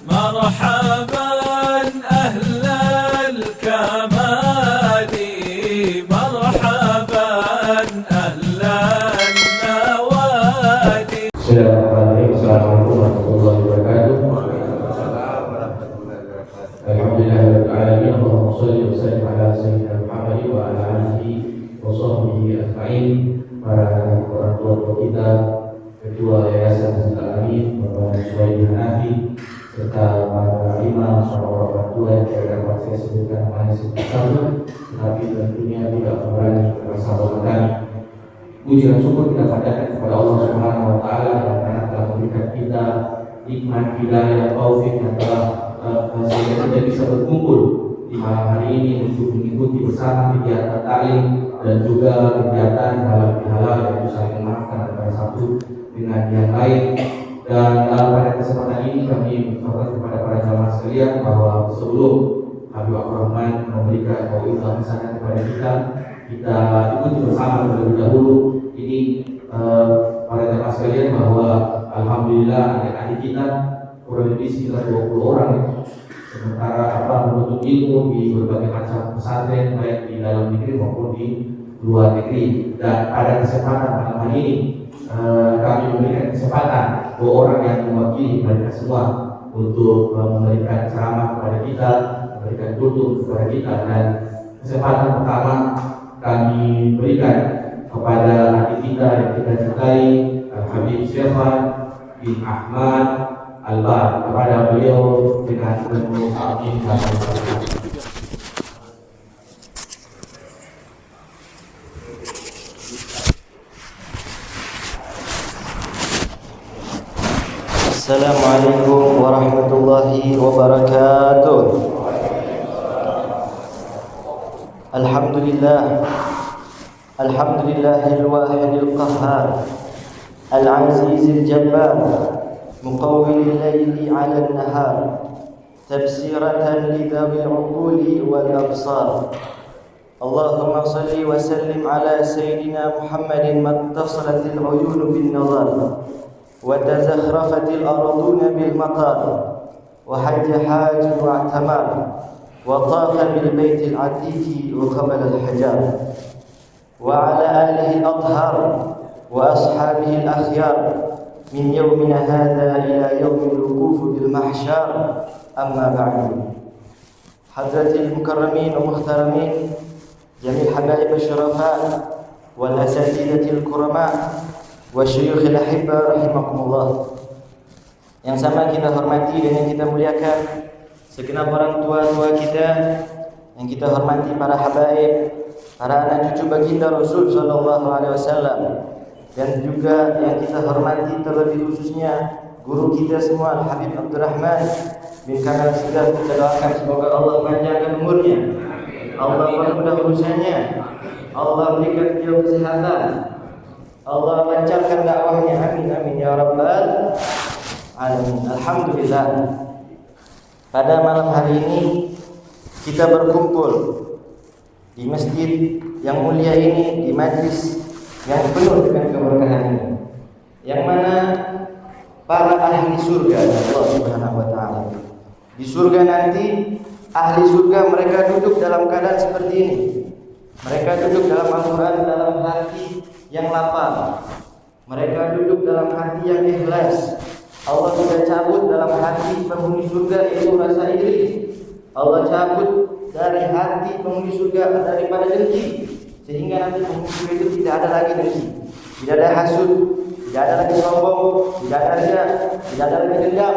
مرحبا أهل الكمال، مرحبا أهل النوادي. Assalamualaikum warahmatullahi wabarakatuh. Alhamdulillahirabbil alamin. Allahumma shalli wa sallim ala sayyidina Muhammad wa ala alihi wa sahbihi ajma'in. Para orang tua kita, Ketua Yayasan Masjid Al-Amin, Bapak Suhaimi Hanafi, serta para imam, para orang tua yang tidak dapat saya sebutkan namanya sebut-sebut, tetapi tentunya tidak mengurangi persahabatan kami. Puji dan syukur kita panjatkan kepada Allah Subhanahu wa taala yang telah memberikan kita nikmat hidayah taufik yang telah sehingga kita bisa berkumpul di malam hari ini untuk mengikuti bersama kegiatan taklim dan juga kegiatan halal yaitu saling memaafkan antara satu dengan yang lain. Dan pada kesempatan ini kami mengucapkan kepada para jamaah sekalian bahwa sebelum Habib Ar-Rahman memberikan mau'izah misalnya kepada kita ikuti bersama terlebih dahulu. Ini para jamaah sekalian bahwa alhamdulillah adik-adik kita kurang lebih sekitar 20 orang, sementara menuntut ilmu di berbagai macam pesantren baik di dalam negeri maupun di luar negeri. Dan pada kesempatan malam hari ini kami memberikan kesempatan dua orang yang mewakili mereka semua untuk memberikan ceramah kepada kita, memberikan kultum kepada kita. Dan kesempatan pertama kami berikan kepada adik kita yang kita cintai, Habib Syafan bin Ahmad Al-Bar. Kepada beliau dengan penuh amin dan berkata. Assalamualaikum warahmatullahi wabarakatuh. Alhamdulillah, alhamdulillahil wahidil qahhar, al-azizil jabbar, muqawwilil layli 'ala an-nahar, tabsiratan lidhawil 'uquli wal absar. Allahumma salli wa sallim ala sayyidina Muhammadin mattasallatil 'uyunu bin nazar وتزخرفت الأرضون بالمطر وحج حاج واعتمر وطاف بالبيت العتيق وقبل الحجر وعلى آله الأطهار وأصحابه الأخيار من يومنا هذا إلى يوم الوقوف بالمحشر. أما بعد، حضرة المكرمين ومحترمين، جميع حبايب الشرفاء والأساتذة الكرماء wasyuyukhil ahibba rahimakumullah. Yang sama kita hormati dan yang kita muliakan segenap orang tua-tua kita, yang kita hormati para habaib, para anak cucu baginda Rasul sallallahu alaihi wasallam, dan juga yang kita hormati terlebih khususnya guru kita semua Habib Abdurrahman bin Kamal Sidaf. Kita doakan semoga Allah panjangkan umurnya, Allah permudah urusannya, Allah berikan beliau kesehatan, Allah lancarkan dakwahnya, amin amin ya rabbal alamin. Alhamdulillah, pada malam hari ini kita berkumpul di masjid yang mulia ini, di majlis yang penuh dengan keberkahan ini, yang mana para ahli surga Allah Subhanahu wa taala. Di surga nanti ahli surga mereka duduk dalam keadaan seperti ini. Mereka duduk dalam Al-Quran dalam hati yang lapang. Mereka duduk dalam hati yang ikhlas. Allah sudah cabut dalam hati penghuni surga itu rasa iri. Allah cabut dari hati penghuni surga daripada dengki, sehingga nanti penghuni surga itu tidak ada lagi dengki, tidak ada hasud, tidak ada lagi sombong, tidak ada riya, tidak ada lagi dendam.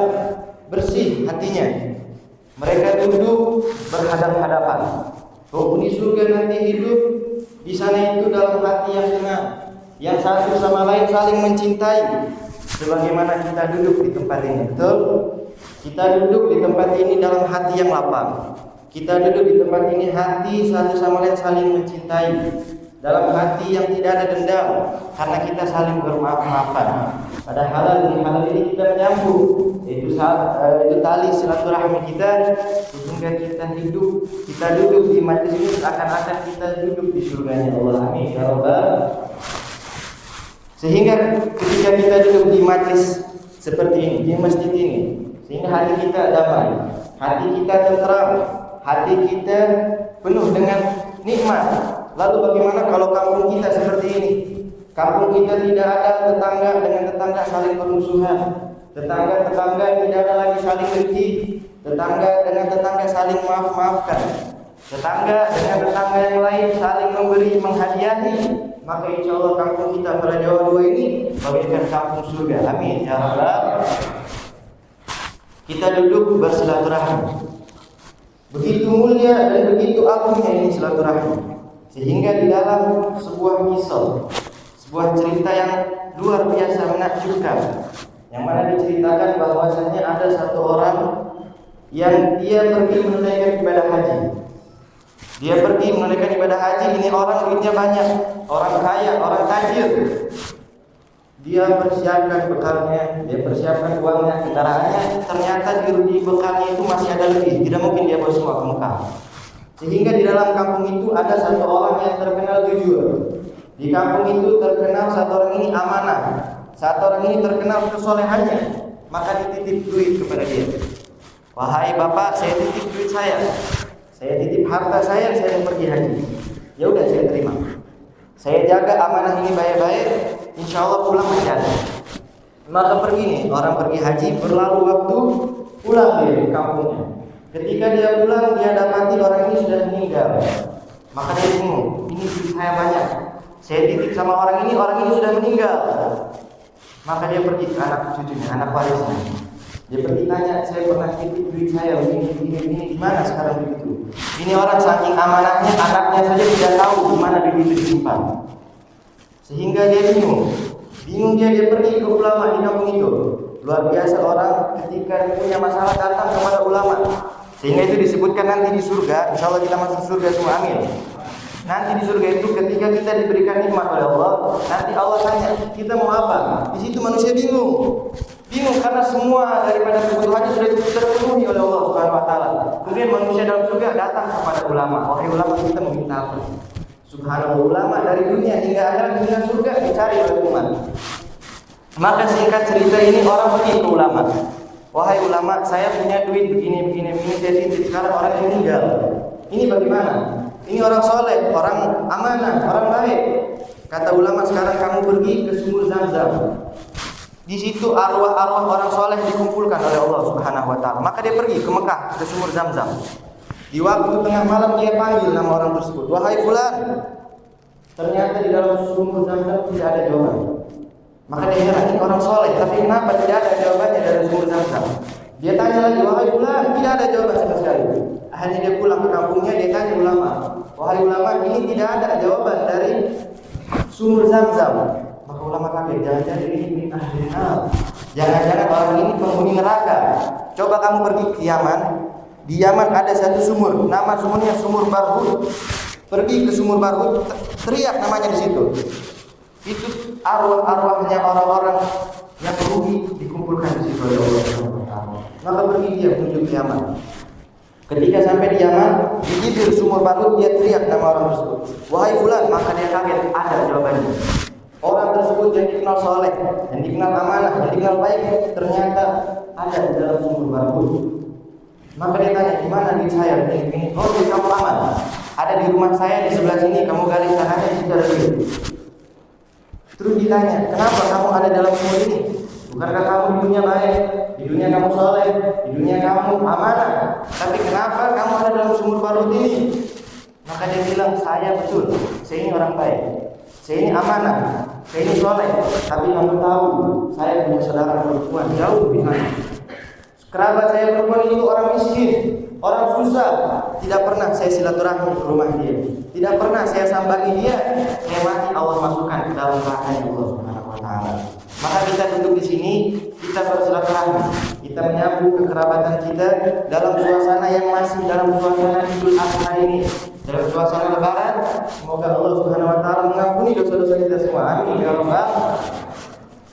Bersih hatinya. Mereka duduk berhadap-hadapan. Penghuni surga nanti hidup di sana itu dalam hati yang tenang, yang satu sama lain saling mencintai, sebagaimana kita duduk di tempat ini. Betul? Kita duduk di tempat ini dalam hati yang lapang. Kita duduk di tempat ini hati satu sama lain saling mencintai, dalam hati yang tidak ada dendam, karena kita saling bermaaf-maafan. Pada halal dan halal ini kita menyambung, itu tali silaturahmi kita, sehingga kita duduk di majlis ini seakan-akan kita duduk di surganya Allah. Amin ya rabbal. Sehingga ketika kita duduk di majlis seperti ini, di masjid ini, sehingga hati kita damai, hati kita tentram, hati kita penuh dengan nikmat. Lalu bagaimana kalau kampung kita seperti ini? Kampung kita tidak ada tetangga dengan tetangga saling bermusuhan, tetangga tidak ada lagi saling dengki, tetangga dengan tetangga saling maaf-maafkan, tetangga dengan tetangga yang lain saling memberi, menghadiahi. Maka insya Allah kampung kita pada Jawa 2 ini bagaikan kampung surga. Amin ya rabbal. Kita duduk bersilaturahmi. Begitu mulia dan begitu agungnya ini silaturahmi, sehingga di dalam sebuah kisah, sebuah cerita yang luar biasa menakjubkan, yang mana diceritakan bahwasanya ada satu orang yang dia pergi menunaikan ibadah haji. Dia pergi menunaikan ibadah haji. Ini orang duitnya banyak, orang kaya, orang tajir. Dia persiapkan bekalnya, dia persiapkan uangnya, kendaraannya. Ternyata di bekalnya itu masih ada lebih. Tidak mungkin dia bawa semua ke Mekah. Sehingga di dalam kampung itu ada satu orang yang terkenal jujur. Di kampung itu terkenal satu orang ini amanah. Satu orang ini terkenal kesolehannya. Maka dititip duit kepada dia. Wahai bapak, saya titip duit saya titip harta saya mau pergi haji. Ya udah, saya terima. Saya jaga amanah ini baik-baik, insya Allah pulang menjadi. Maka pergi nih, orang pergi haji, berlalu waktu, pulang dia ke kampungnya. Ketika dia pulang, dia dapati orang ini sudah meninggal. Maka dia bingung, ini duit saya banyak, saya titip sama orang ini sudah meninggal. Maka dia pergi ke anak cucunya, anak warisnya. Dia pergi tanya, saya pernah titip duit saya begini, di mana sekarang begitu? Ini orang saking amanahnya, anaknya saja tidak tahu di mana duit itu disimpan. Sehingga dia bingung dia pergi ke ulama di kampung itu. Luar biasa orang ketika punya masalah datang kepada ulama. Sehingga itu disebutkan nanti di surga, insya Allah kita masuk surga semua, amin. Nanti di surga itu ketika kita diberikan nikmat oleh Allah, nanti Allah tanya, kita mau apa? Di situ manusia bingung karena semua daripada kebutuhannya sudah terpenuhi oleh Allah Subhanahu wa taala. Kemudian manusia dalam surga datang kepada ulama. Wahai ulama, kita meminta apa? Subhanallah, ulama dari dunia hingga akhirat hingga surga dicari oleh umat. Maka singkat cerita ini orang pergi ke ulama. Wahai ulama, saya punya duit begini, saya titip, sekarang orang yang meninggal. Ini bagaimana? Ini orang soleh, orang amanah, orang baik. Kata ulama, sekarang kamu pergi ke sumur Zam-Zam. Di situ arwah-arwah orang soleh dikumpulkan oleh Allah Subhanahu wa taala. Maka dia pergi ke Mekah, ke sumur Zam-Zam. Di waktu tengah malam dia panggil nama orang tersebut, wahai fulan. Ternyata di dalam sumur Zam-Zam tidak ada jawaban. Maka dia heran, ini orang soleh, tapi kenapa tidak ada jawabannya dari sumur Zam-Zam? Dia tanya lagi, wahai fulan, tidak ada jawaban sama sekali. Akhirnya dia pulang ke kampungnya, dia tanya ulama, wahai ulama, ini tidak ada jawaban dari sumur Zam-Zam. Maka ulama kaget, jangan-jangan ini ahli nar. Jangan-jangan orang ini penghuni neraka. Coba kamu pergi ke Yaman. Di Yaman ada satu sumur, nama sumurnya Sumur Barhut. Pergi ke Sumur Barhut, teriak namanya di situ. Itu arwah-arwahnya orang-orang yang rugi dikumpulkan di situ oleh Allah Subhanahu wa taala. Maka pergi dia menuju ke Yaman. Ketika sampai di Yaman, di bibir Sumur Barhut dia teriak nama orang tersebut, wahai fulan. Maka dia kaget, ada jawabannya. Orang tersebut yang dikenal soleh, yang dikenal amanah, yang dikenal baik, ternyata ada di dalam Sumur Barhut. Maka dia tanya, di mana duit saya? Ini, oh duit kamu aman. Ada di rumah saya di sebelah sini, kamu gali tanahnya di situ ada duit. Terus ditanya, kenapa kamu ada dalam sumur ini? Bukankah kamu di dunia baik, di dunia kamu soleh, di dunia kamu amanah, tapi kenapa kamu ada dalam Sumur Barhut ini? Maka dia bilang, saya betul, saya ini orang baik, saya ini amanah, saya ini soleh, tapi kamu tahu, saya punya saudara perempuan jauh lebih sana. Kerabat saya perempuan itu orang miskin, orang susah. Tidak pernah saya silaturahmi ke rumah dia, tidak pernah saya sambangi dia. Saya mati Allah masukkan ke dalam neraka Allah Subhanahu wa taala. Maka kita duduk di sini, kita bersilaturahmi, kita menyambung kekerabatan kita dalam suasana yang masih dalam suasana Idul Adha ini, dalam suasana Lebaran. Semoga Allah Subhanahu wa taala mengampuni dosa-dosa kita semua. Amin ya rabbal.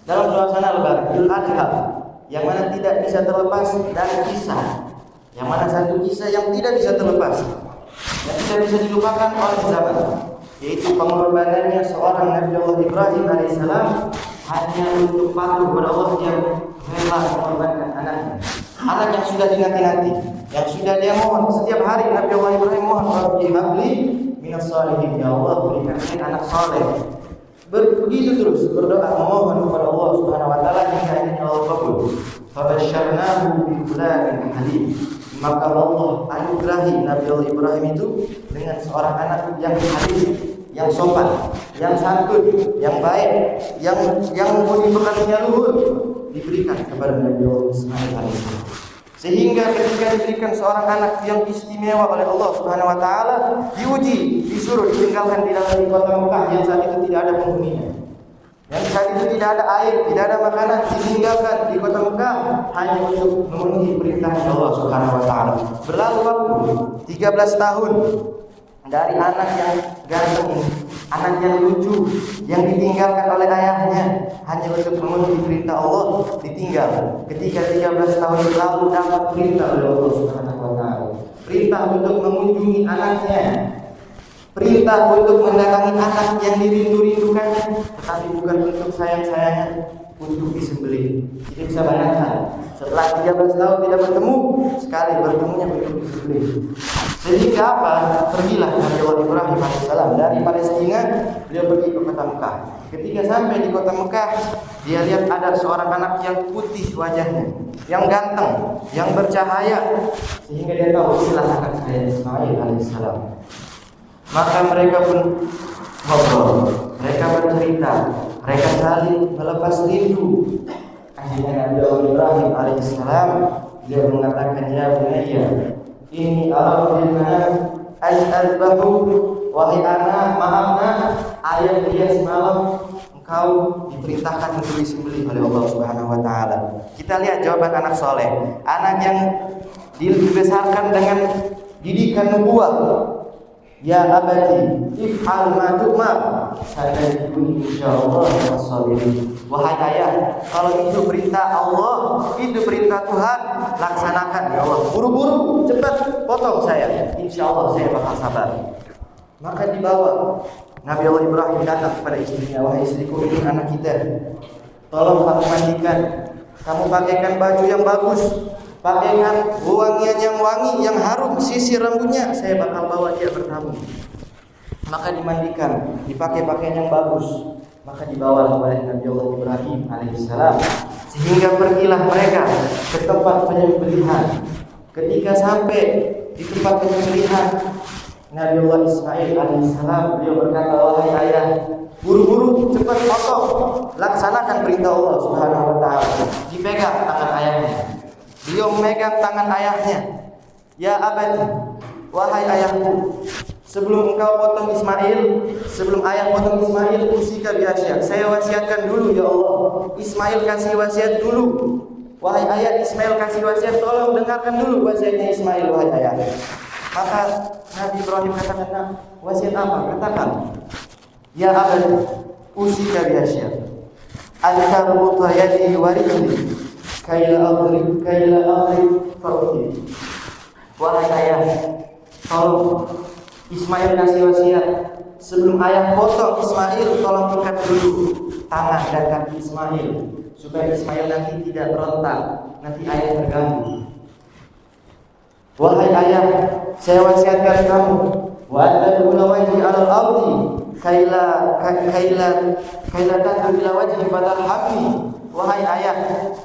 Dalam suasana Lebaran Idul Adha, yang mana tidak bisa terlepas dari kisah, yang mana satu kisah yang tidak bisa terlepas, yang tidak bisa dilupakan oleh zaman, yaitu pengorbanannya seorang Nabi Allah Ibrahim alaihissalam hanya untuk patuh kepada Allah, dia rela mengorbankan anaknya. Anak yang sudah dinanti-nanti, yang sudah dia mohon setiap hari. Nabi Allah Ibrahim mohon, Rabbi habli minas sholihin, ya Allah berikan saya anak saleh. Begitu terus berdoa memohon kepada Allah Subhanahu wa taala hingga akhirnya Allah kabul. Fabasyarnahu bi ghulamin halim. Maka Allah anugerahi Nabi Allah Ibrahim itu dengan seorang anak yang halim, yang sopan, yang santun, yang baik, yang budi pekertinya luhur, diberikan kepada Nabi Allah Ismail alaihissalam. Sehingga ketika diberikan seorang anak yang istimewa oleh Allah Subhanahu wa taala, diuji, disuruh ditinggalkan di dalam kota Mekah yang saat itu tidak ada penghuninya. Yang saat itu tidak ada air, tidak ada makanan, ditinggalkan di kota Mekah hanya untuk memenuhi perintah Allah Subhanahu wa taala. Berlalu waktu 13 tahun dari anak yang ganteng ini, anak yang lucu, yang ditinggalkan oleh ayahnya hanya untuk memenuhi perintah Allah, ditinggal. Ketika 13 tahun berlalu, dapat perintah oleh Allah Subhanahu wa taala. Perintah untuk mengunjungi anaknya, perintah untuk mendatangi anak yang dirindu-rindukannya, tetapi bukan untuk sayang-sayangnya, untuk disembelih. Tidak bisa bayangkan, setelah 13 tahun tidak bertemu, sekali bertemunya untuk disembelih. Sehingga apa? Pergilah Nabi Allah Ibrahim alaihissalam dari Palestina, beliau pergi ke kota Mekah. Ketika sampai di kota Mekah, dia lihat ada seorang anak yang putih wajahnya, yang ganteng, yang bercahaya, sehingga dia tahu inilah anak saya Ismail alaihissalam. Maka mereka pun ngobrol, mereka bercerita, mereka saling melepas rindu. Akhirnya Nabi Allah Ibrahim alaihissalam dia mengatakan, ya bunayya, ini aradina aj'albahu, wahai anak, maafnya ayah dia semalam engkau diperintahkan untuk disembelih oleh Allah Subhanahu wa taala. Kita lihat jawaban anak soleh, anak yang dibesarkan dengan didikan nubuwah. Ya abadi, if'al ma tu'mar, satajiduni insyaallah as-sabirin. Wahai ayah, kalau itu perintah Allah, itu perintah Tuhan, laksanakan ya Allah. Buru-buru, cepat potong saya, insyaallah saya bakal sabar. Maka dibawa Nabi Allah Ibrahim datang kepada istrinya, wahai istriku, ini anak kita, tolong kamu mandikan, kamu pakaikan baju yang bagus, pakaikan wangian yang wangi, yang harum, sisir rambutnya, saya bakal bawa dia bertamu. Maka dimandikan, dipakai pakaian yang bagus, maka dibawa oleh Nabi Allah Ibrahim alaihissalam. Sehingga pergilah mereka ke tempat penyembelihan. Ketika sampai di tempat penyembelihan, Nabi Allah Ismail alaihissalam, beliau berkata, wahai ayah, buru-buru, cepat potong, laksanakan perintah Allah Subhanahu wa taala. Dipegang tangan ayahnya. Beliau memegang tangan ayahnya. Ya abadi, wahai ayahku, sebelum engkau potong Ismail, sebelum ayah potong Ismail, usika biasya, saya wasiatkan dulu ya Allah. Ismail kasih wasiat dulu. Wahai ayah, Ismail kasih wasiat, tolong dengarkan dulu wasiatnya Ismail, wahai ayah. Maka Nabi Ibrahim katakan, nah, wasiat apa? Katakan. Ya abadi, usika biasya, al-karbuta yadi warijli, kaila adrib farqi. Wahai ayah, tolong Ismail kasih wasiat, sebelum ayah potong Ismail, tolong ikat dulu tangan dan kaki Ismail, supaya Ismail nanti tidak berontak, nanti ayah terganggu. Wahai ayah, saya wasiatkan kamu, wa adkhulu wajhi 'alal ardi kaila tadkhulu ila wajhi badal hammi. Wahai ayah,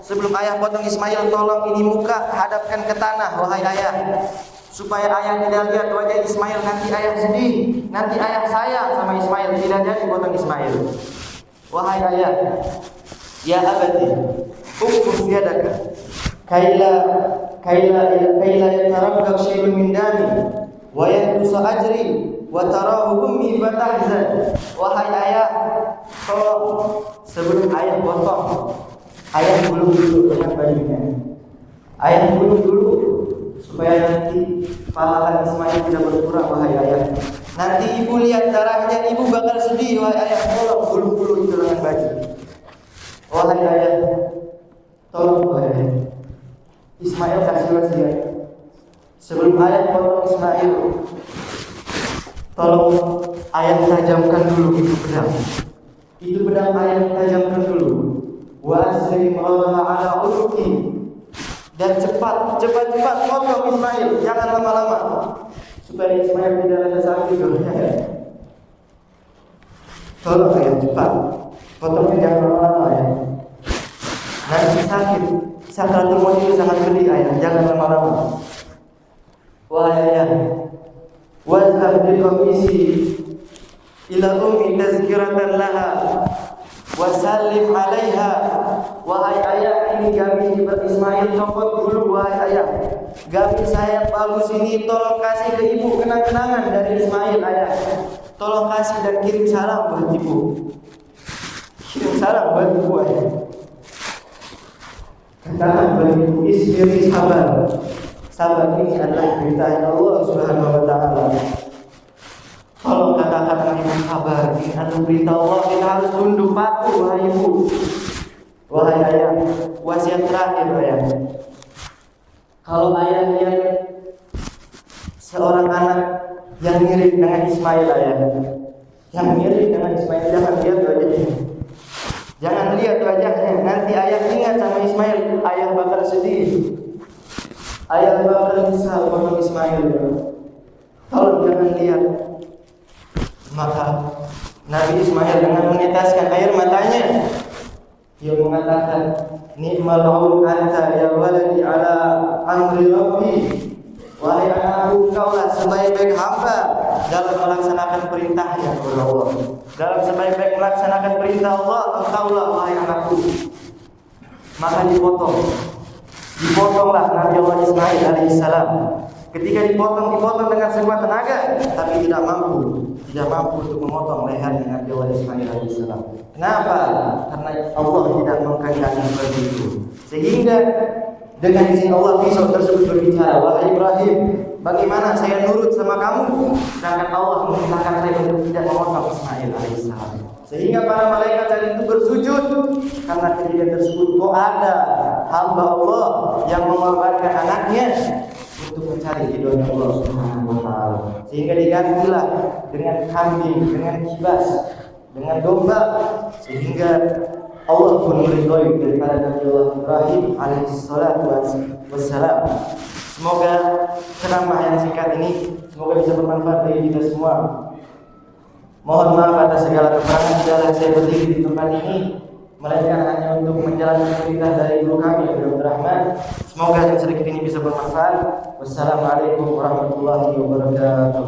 sebelum ayah potong Ismail, tolong ini muka hadapkan ke tanah, wahai ayah, supaya ayah tidak lihat wajah Ismail, nanti ayah sedih, nanti ayah sayang sama Ismail, tidak jadi potong Ismail. Wahai ayah, ya abadi, ukuf yadaka kaila yatarabbak syai'un min dami wa yanqusa ajri wa tarahu ummi fatahzan. Wahai ayah, tolong sebelum ayah potong, ayah gulung dulu dengan bajunya. Ayah gulung dulu supaya nanti pahala Ismail tidak berkurang, wahai ayah. Nanti ibu lihat darahnya, ibu bakal sedih, wahai ayah. Tolong gulung dulu itu dengan baju. Wahai ayah, tolong wahai ayah, Ismail kasih wasiat, sebelum ayah potong Ismail, tolong ayah tajamkan dulu itu pedang. Itu pedang ayah tajamkan dulu. Wa aslim ala unuki. Dan cepat potong Ismail, jangan lama-lama supaya Ismail tidak rasa sakit. Tolong ya, cepat potongnya, jangan lama-lama ya. Nanti sakit. Sakratul maut itu sangat pedih ayah, jangan lama-lama. Wahai ayah, wazhab bi qamisi ila ummi tazkiratan laha wa sallim 'alaiha. Wahai ayah, ini gamis Ismail copot dulu. Wahai ayah, gamis saya bagus ini, tolong kasih ke ibu kenang-kenangan dari Ismail. Ayah, tolong kasih dan kirim salam buat ibu. Kirim salam buat ibu ayah. Katakan buat ibu, isbiri, sabar. Sabar ini adalah perintah Allah Subhanahu wa taala. Tolong katakan ibu sabar, ini adalah perintah Allah, kita harus tunduk patuh. Wahai ibu, wahai ayah, wasiat terakhir ayah. Kalau ayah lihat seorang anak yang mirip dengan Ismail ayah, yang mirip dengan Ismail, jangan lihat wajahnya. Jangan lihat wajahnya, nanti ayah ingat sama Ismail, ayah bakal sedih. Ayah bakal menyesal sama Ismail. Tolong jangan lihat. Maka Nabi Ismail dengan meneteskan air matanya, dia mengatakan, ni'mal aun anta ya waladi ala amri rabbi. Wahai anakku, engkaulah sebaik-baik hamba dalam melaksanakan perintahnya kepada Allah. Dalam sebaik-baik melaksanakan perintah Allah, engkaulah wahai anakku. Maka dipotonglah Nabi Allah Ismail alaihissalam. Ketika dipotong dengan sekuat tenaga, tapi tidak mampu untuk memotong lehernya Nabi Allah Ismail alaihissalam. Kenapa? Karena Allah tidak mengkehendaki seperti itu. Sehingga dengan izin Allah pisau tersebut berbicara, wahai Ibrahim, bagaimana saya nurut sama kamu, sedangkan Allah memerintahkan saya untuk tidak memotong Ismail alaihissalam. Sehingga para malaikat tadi itu bersujud karena kejadian tersebut. Kok ada hamba Allah yang mengorbankan anaknya untuk mencari ridhonya Allah Subhanahu wa taala. Sehingga digantilah dengan kambing, dengan kibas, dengan domba, sehingga Allah pun meridhoi daripada Nabi Allah Ibrahim alaihissalatu wassalam. Semoga ceramah yang singkat ini semoga bisa bermanfaat bagi kita semua. Mohon maaf atas segala kekurangan. Tidaklah saya berdiri di tempat ini melainkan hanya untuk menjalankan perintah dari guru kami Abdul Rahman. Semoga yang sedikit ini bisa bermanfaat. Wassalamualaikum warahmatullahi wabarakatuh.